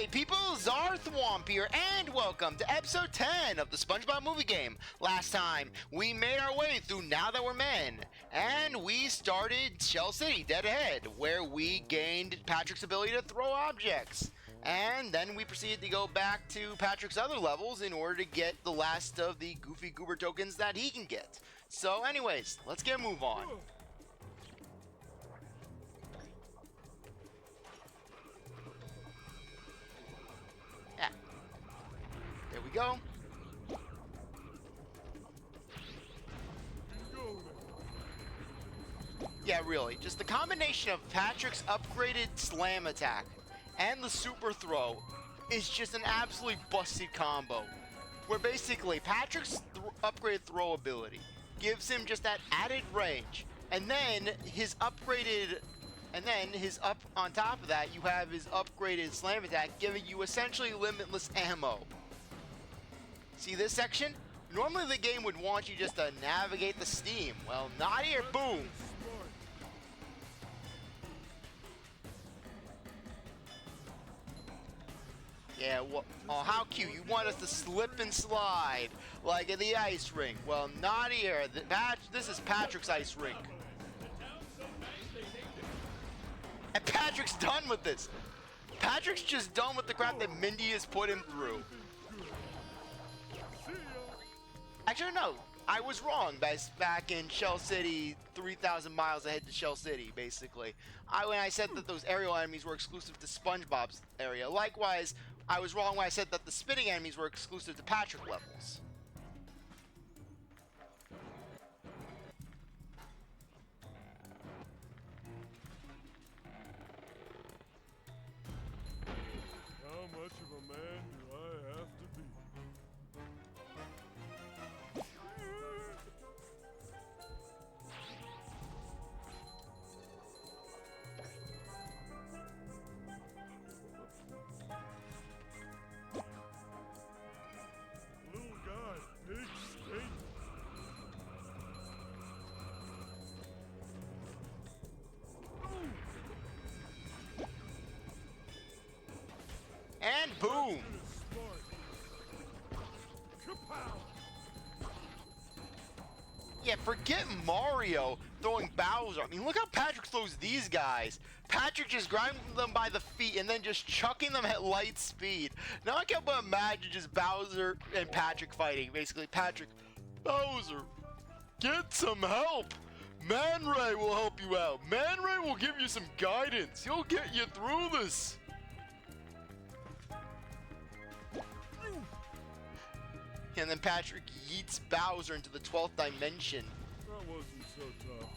Hey people, CzarThwomp here, and welcome to episode 10 of the SpongeBob Movie game. Last time, we made our way through Now That We're Men, and we started Shell City, dead ahead, where we gained Patrick's ability to throw objects. And then we proceeded to go back to Patrick's other levels in order to get the last of the Goofy Goober tokens that he can get. So anyways, let's get a move on. There we go. Yeah, really. Just the combination of Patrick's upgraded slam attack and the super throw is just an absolutely busted combo. Where basically Patrick's upgraded throw ability gives him just that added range, and then his upgraded, up on top of that, you have his upgraded slam attack giving you essentially limitless ammo. See this section? Normally the game would want you just to navigate the steam. Well, not here. Boom. Yeah, well, oh, how cute. You want us to slip and slide like in the ice rink. Well, not here. This is Patrick's ice rink. And Patrick's done with this. Patrick's just done with the crap that Mindy has put him through. Actually, no. I was wrong back in Shell City, 3,000 miles ahead to Shell City, basically. When I said that those aerial enemies were exclusive to SpongeBob's area. Likewise, I was wrong when I said that the spinning enemies were exclusive to Patrick levels. How much of a man do I have to be? Little guy, big state. And boom! Yeah, forget Mario throwing Bowser. I mean, look how Patrick throws these guys. Patrick just grabbing them by the feet and then just chucking them at light speed. Now I can't but imagine just Bowser and Patrick fighting. Basically, Patrick, Bowser, get some help. Man Ray will help you out. Man Ray will give you some guidance. He'll get you through this. And then Patrick yeets Bowser into the 12th dimension. That wasn't so tough.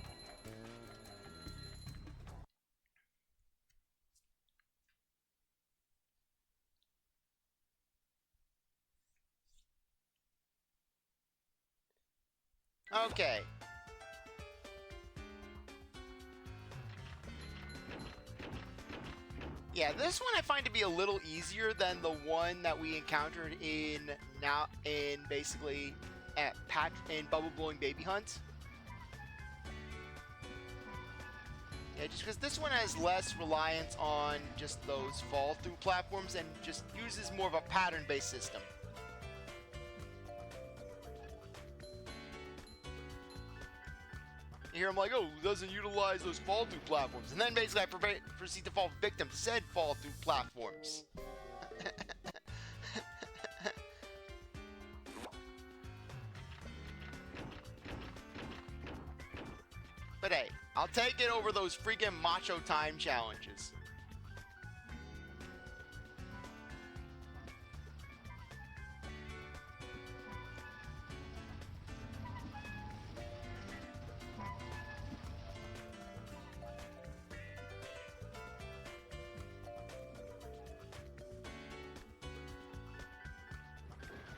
Okay. Yeah, this one I find to be a little easier than the one that we encountered in basically in Bubble Blowing Baby Hunt. Yeah, just because this one has less reliance on just those fall through platforms and just uses more of a pattern-based system. Here I'm like, oh, doesn't utilize those fall through platforms. And then basically I proceed to fall victim to said fall through platforms. But hey, I'll take it over those freaking macho time challenges.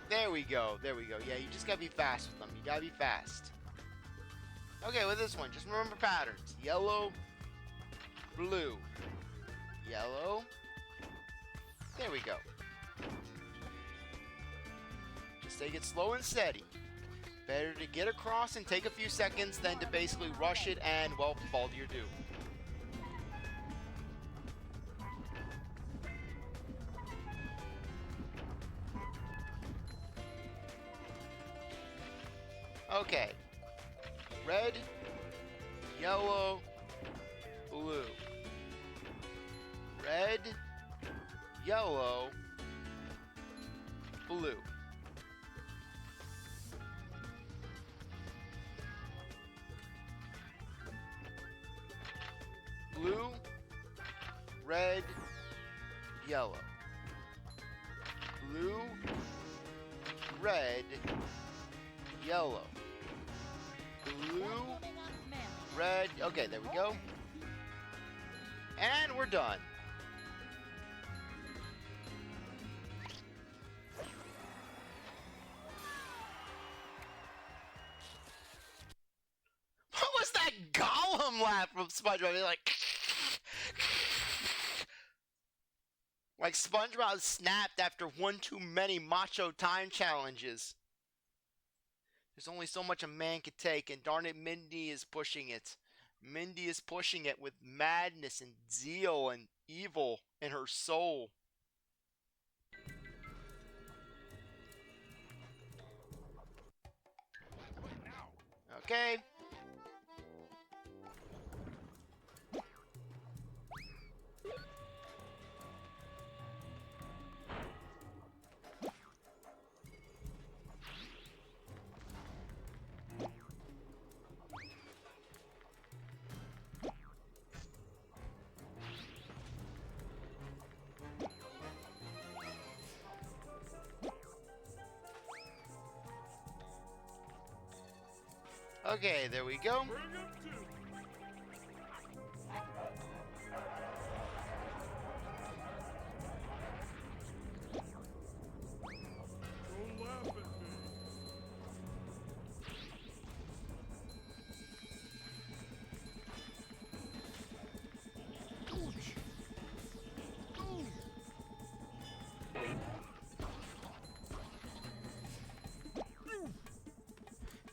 There we go, there we go. Yeah, you just gotta be fast with them. You gotta be fast. Okay, with this one, just remember patterns. Yellow, blue, yellow. There we go. Just take it slow and steady. Better to get across and take a few seconds than to basically rush it and, well, fall to your doom. Okay. Red, yellow, blue. Red, yellow, blue. Blue, red, yellow. Blue, red, yellow. Blue, red. Okay, there we go. And we're done. What was that Gollum laugh from SpongeBob? Like SpongeBob snapped after one too many macho time challenges. There's only so much a man could take, and darn it, Mindy is pushing it. Mindy is pushing it with madness and zeal and evil in her soul. Okay. Okay, there we go.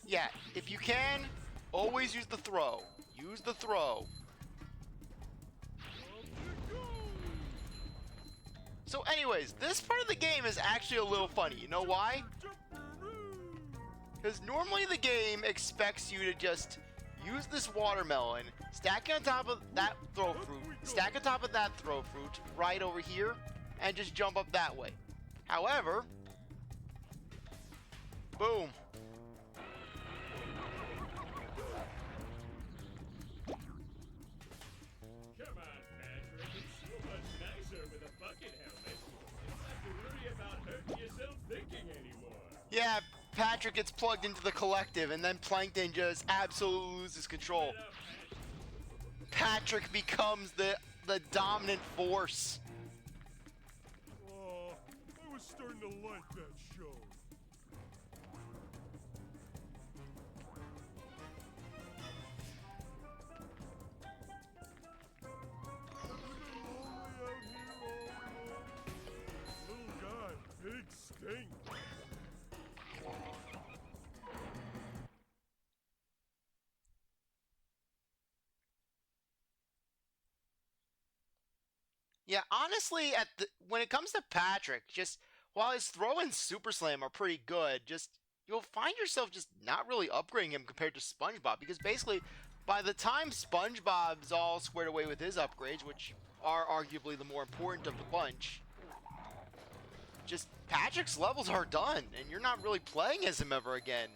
Yeah, if you can, always use the throw. Use the throw. So anyways, this part of the game is actually a little funny. You know why? Because normally the game expects you to just use this watermelon, stack it on top of that throw fruit, stack on top of that throw fruit right over here, and just jump up that way. However, boom. Yeah, Patrick gets plugged into the collective, and then Plankton just absolutely loses control. Patrick becomes the dominant force. Oh, I was starting to like that show. Little guy, big stink. Yeah, honestly, when it comes to Patrick, just while his throw and Super Slam are pretty good, just you'll find yourself just not really upgrading him compared to SpongeBob, because basically, by the time SpongeBob's all squared away with his upgrades, which are arguably the more important of the bunch, just Patrick's levels are done, and you're not really playing as him ever again.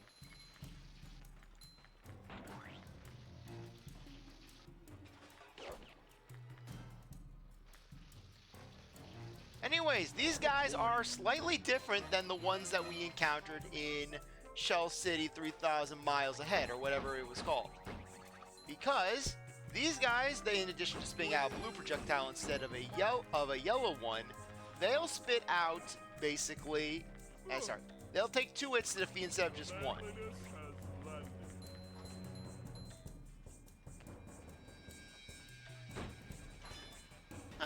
Anyways, these guys are slightly different than the ones that we encountered in Shell City 3,000 miles ahead, or whatever it was called. Because these guys, they, in addition to spitting out a blue projectile instead of a yellow one, they'll spit out basically, they'll take 2 hits to defeat instead of just 1.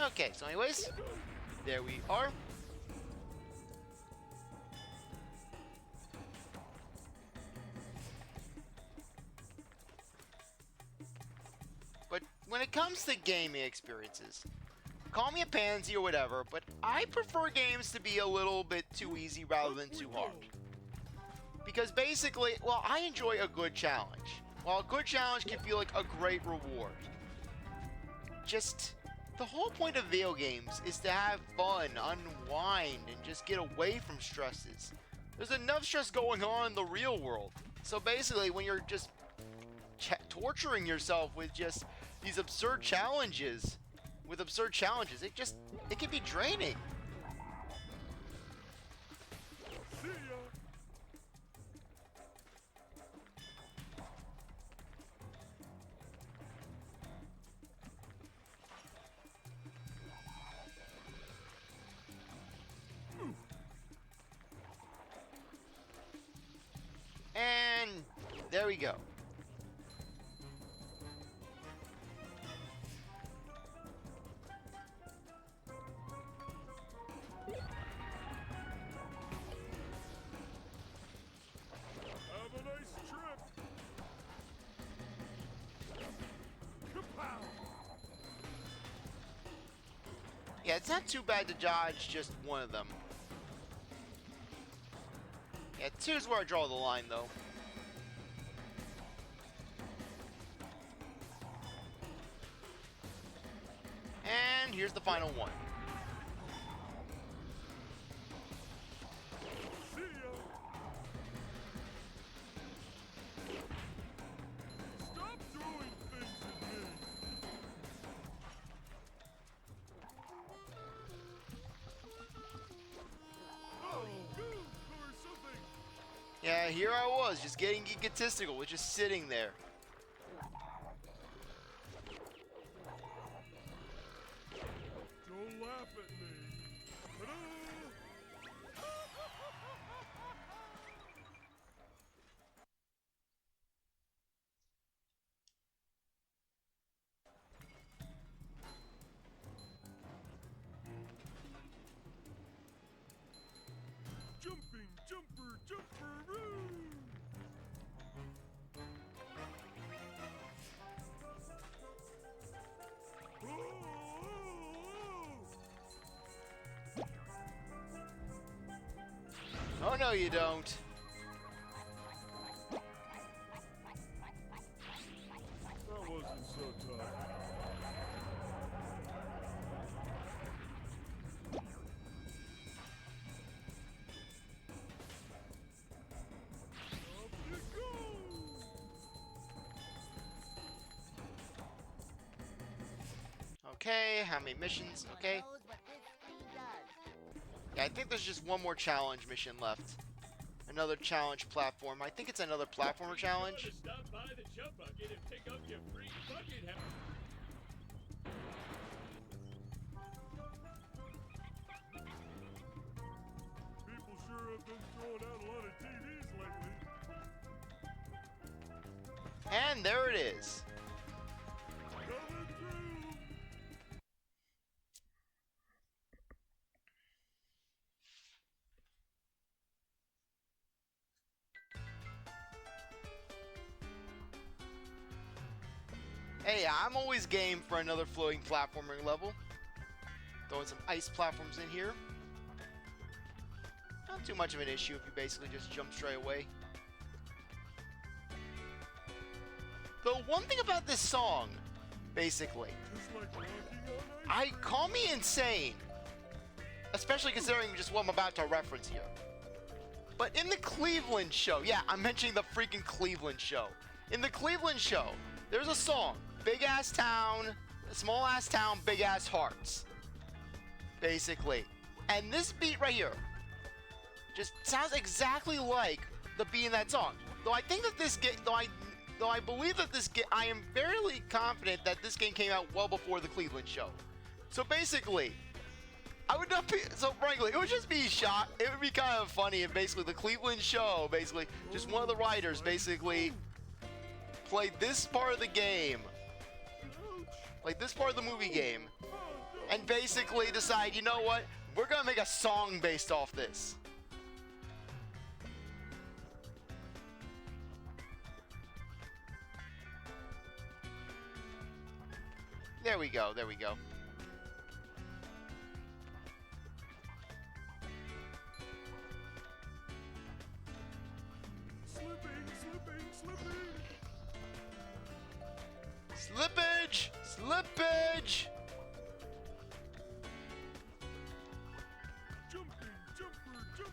Okay, so anyways, there we are. But when it comes to gaming experiences, call me a pansy or whatever, but I prefer games to be a little bit too easy rather than too hard. Because basically, well, I enjoy a good challenge. While a good challenge can feel like a great reward. Just, the whole point of video games is to have fun, unwind, and just get away from stresses. There's enough stress going on in the real world. So basically, when you're just torturing yourself with just these absurd challenges, it can be draining. See ya. And there we go. Have a nice trip. Kapow! Yeah, it's not too bad to dodge just one of them. Yeah, two's where I draw the line, though. And here's the final one. See ya. Stop throwing things at me. Oh, good or something. Yeah, here I was, just getting egotistical, with just sitting there. Don't laugh at me. Ta-da! Jumping, jumper, jumperoo! Oh, no, you don't. That wasn't so tough. Up you go! Okay, how many missions? Okay. Yeah, I think there's just one more challenge mission left. Another challenge platform. I think it's another platformer challenge. Stop by the jump bucket and pick up your free bucket hat. People sure have been throwing out a lot of TVs lately. And there it is. Coming through! Hey, I'm always game for another floating platforming level. Throwing some ice platforms in here. Not too much of an issue if you basically just jump straight away. The one thing about this song, basically, Just like walking on ice. call me insane, especially considering just what I'm about to reference here. But in the Cleveland show, yeah, I'm mentioning the freaking Cleveland show. In the Cleveland show, there's a song, Big Ass Town, Small Ass Town, Big Ass Hearts, basically. And this beat right here just sounds exactly like the beat in that song. Though I think that this game, though I believe that this game, I am fairly confident that this game came out well before the Cleveland show. So basically, I would not be, so frankly, it would just be shot. It would be kind of funny if basically the Cleveland show, basically, just one of the writers basically played this part of the game, like this part of the movie game, and basically decide, you know what, we're gonna make a song based off this. There we go, there we go. Slippage! Slippage! Jumping, jumper, jumper,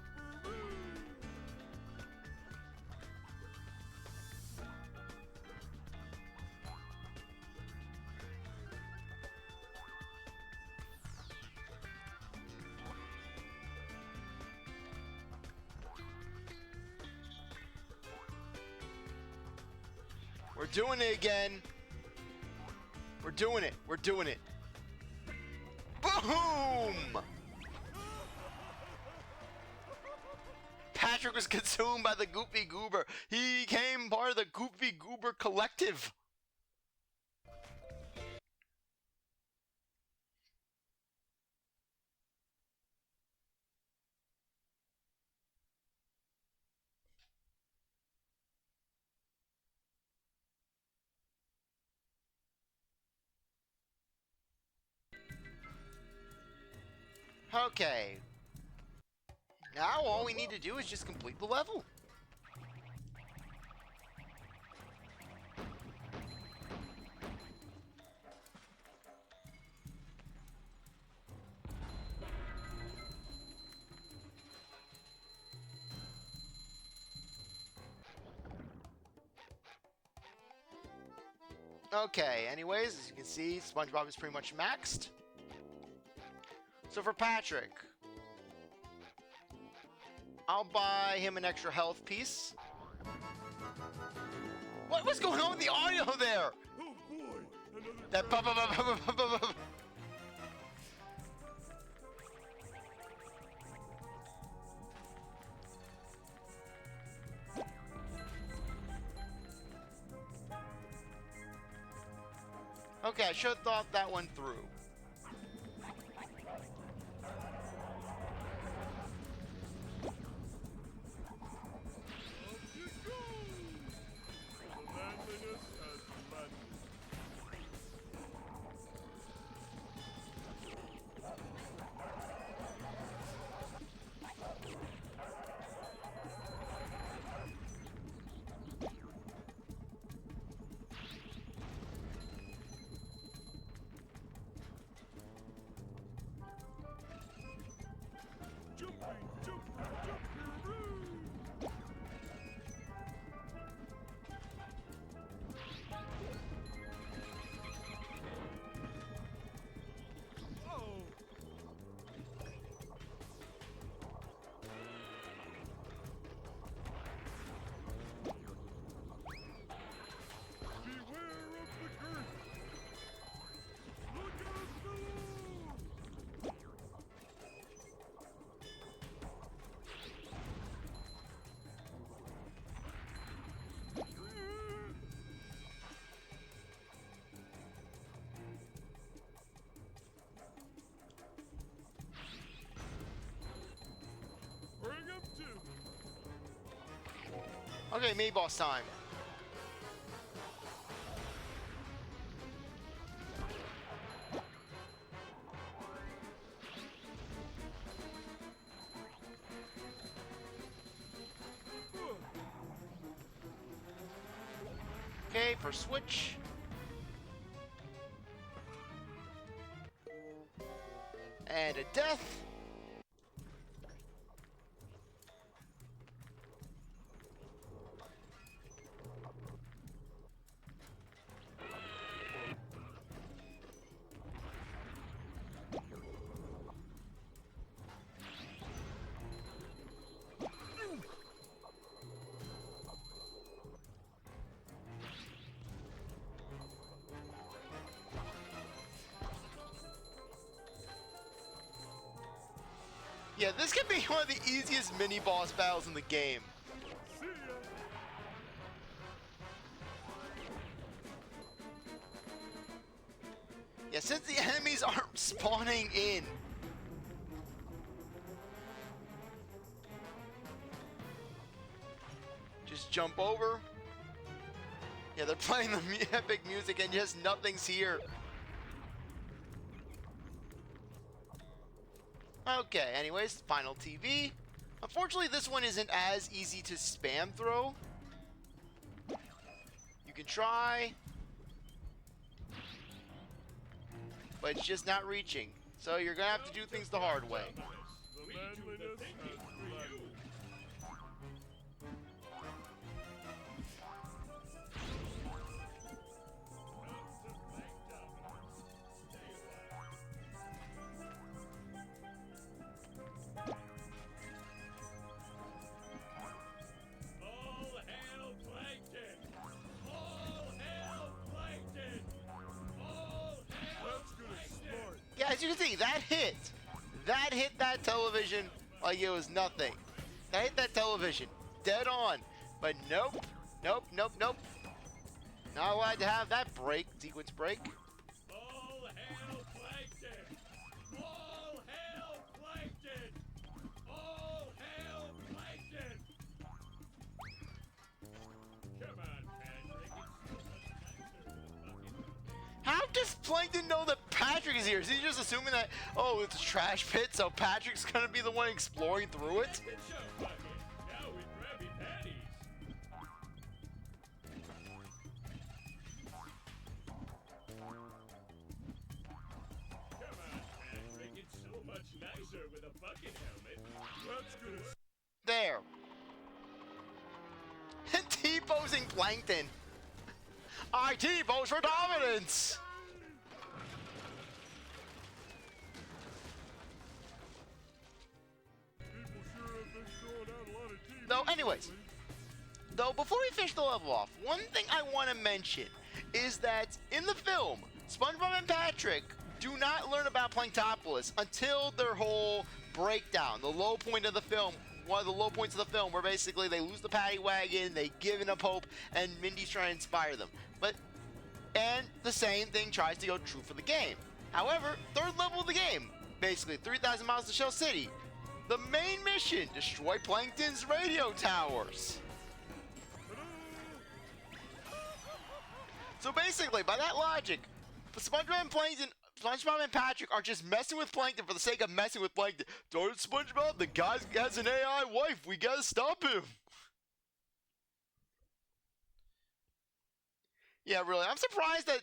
We're doing it again. We're doing it. We're doing it. Boom! Patrick was consumed by the Goofy Goober. He became part of the Goofy Goober collective. Okay. Now all we need to do is just complete the level. Okay, anyways, as you can see, SpongeBob is pretty much maxed. So for Patrick, I'll buy him an extra health piece. What was going on with the audio there? Oh boy, another That bu- bu- bu- bu- bu- bu- bu- Okay, I should have thought that one through. manliness as madness. Jumping, jumper, jumper, oh. Beware of the girth. Look out below. Bring him to. Okay, mini boss time. Okay, for switch. And a death. Yeah, this could be one of the easiest mini boss battles in the game. See ya. Yeah, since the enemies aren't spawning in. Just jump over. Yeah, they're playing the epic music and just nothing's here. Okay, anyways, final TV. Unfortunately, this one isn't as easy to spam throw. You can try. but it's just not reaching. So you're gonna have to do things the hard way. The manliness has value. All hail Plankton! All hail Plankton! All hail That's gonna smart. Yeah, as you can see, that hit that television like it was nothing. That hit that television dead on. But nope, nope, nope, nope. Not allowed to have that sequence break. All hail Plankton! All hail Plankton! All hail Plankton! Come on, Patrick. It's so much nicer with a fucking How does Plankton know that Patrick is here? Is he just assuming that, oh, it's a trash pit, so Patrick's gonna be the one exploring through it? Good show, bucket. Now we grabby patties. Come on, Patrick. It's so much nicer with a bucket helmet. That's gonna There. T-posing Plankton. I T-pose for dominance. People sure have been throwing out a lot of TV. No, anyways. Though, before we finish the level off, one thing I want to mention is that in the film, SpongeBob and Patrick do not learn about Planktopolis until their whole breakdown, the low point of the film. One of the low points of the film where basically they lose the Patty Wagon, they give up hope, and Mindy's trying to inspire them. And the same thing tries to go true for the game. However, third level of the game, basically 3,000 miles to Shell City. The main mission, destroy Plankton's radio towers. So basically, by that logic, SpongeBob and Patrick are just messing with Plankton for the sake of messing with Plankton. Darn it, SpongeBob, the guy has an AI wife. We gotta stop him. Yeah, really. I'm surprised that...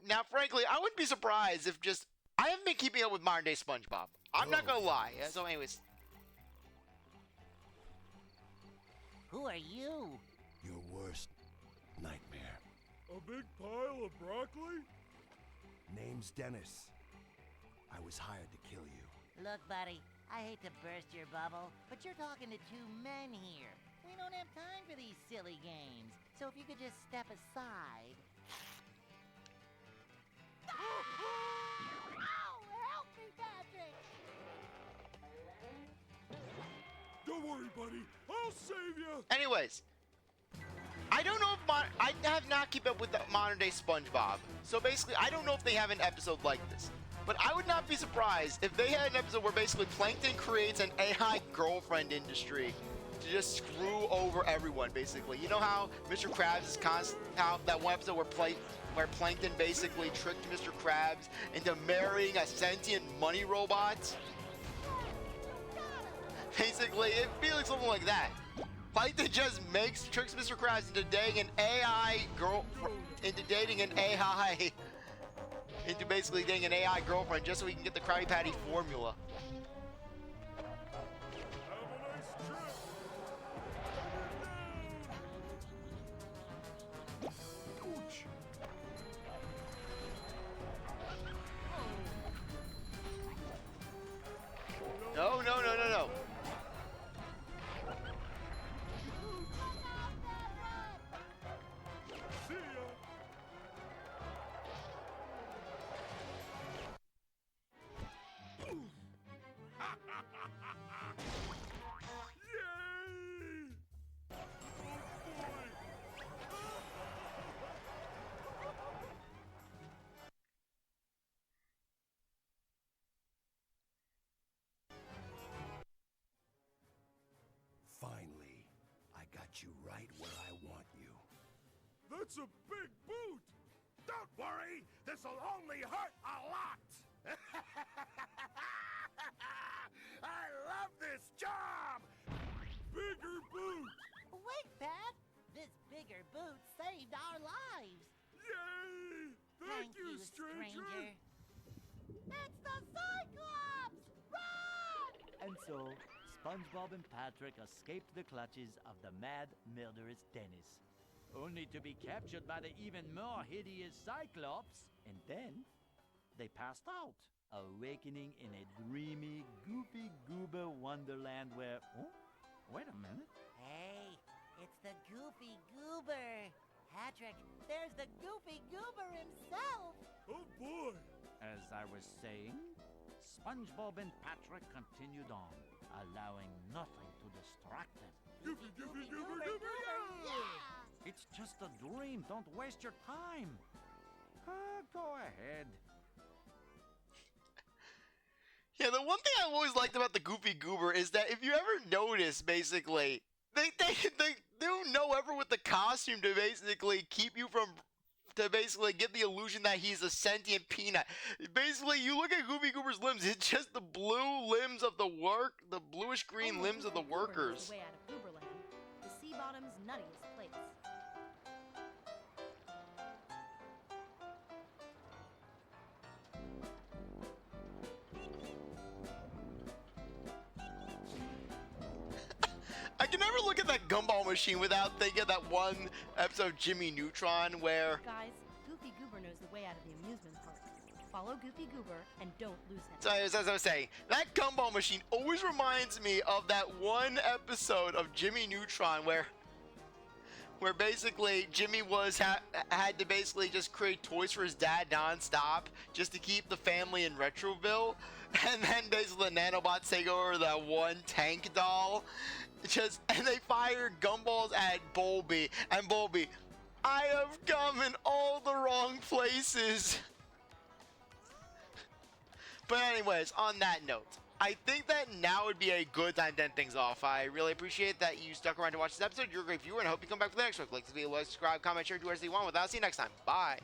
Now, frankly, I wouldn't be surprised if just... I haven't been keeping up with modern-day SpongeBob. I'm not gonna lie. So anyways... Who are you? Your worst nightmare. A big pile of broccoli? Name's Denis. I was hired to kill you. Look, buddy, I hate to burst your bubble, but you're talking to two men here. We don't have time for these silly games. So if you could just step aside. Ow! Help me, Patrick! Don't worry, buddy. I'll save you. Anyways, I don't know if I have not kept up with the modern day SpongeBob. So basically, I don't know if they have an episode like this. But I would not be surprised if they had an episode where basically Plankton creates an AI girlfriend industry to just screw over everyone, basically. You know how Mr. Krabs is how that one episode where Plankton basically tricked Mr. Krabs into marrying a sentient money robot? Basically, it feels something like that. Plankton just tricks Mr. Krabs into dating basically dating an AI girlfriend just so he can get the Krabby Patty formula. No, no, no, no, no. See ya. Yay! Oh boy! Finally, I got you right where I want you. That's a big boot! Don't worry, this'll only hurt a lot! I love this job! Bigger boot! Wait, Pat! This bigger boot saved our lives! Yay! Thank you, stranger! And so, SpongeBob and Patrick escaped the clutches of the mad, murderous Denis, only to be captured by the even more hideous Cyclops. And then, they passed out, awakening in a dreamy, Goofy Goober wonderland where... Oh, wait a minute. Hey, it's the Goofy Goober. Patrick, there's the Goofy Goober himself. Oh boy! As I was saying, SpongeBob and Patrick continued on, allowing nothing to distract them. Goofy, Goofy, Goober, Goober, yeah! It's just a dream. Don't waste your time. Go ahead. Yeah, the one thing I've always liked about the Goofy Goober is that if you ever notice, basically, they do no effort with the costume to basically keep you from, to basically give the illusion that he's a sentient peanut. Basically, you look at Goofy Goober's limbs, it's just the blue limbs of the bluish green limbs of the workers. The way out of Gooberland, the sea bottom's nuttiest place. I can never look at that gumball machine without thinking of that one episode of Jimmy Neutron where... Guys, Goofy Goober knows the way out of the amusement park. Follow Goofy Goober and don't lose him. So as I was saying, that gumball machine always reminds me of that one episode of Jimmy Neutron where basically Jimmy had to basically just create toys for his dad nonstop just to keep the family in Retroville, and then basically the nanobots take over that one tank doll. And they fired gumballs at Bulby, and Bulby, I have come in all the wrong places. But anyways, on that note, I think that now would be a good time to end things off. I really appreciate that you stuck around to watch this episode. You're a great viewer, and I hope you come back for the next one. Like this video, like, subscribe, comment, share, do whatever you want. I'll see you next time. Bye.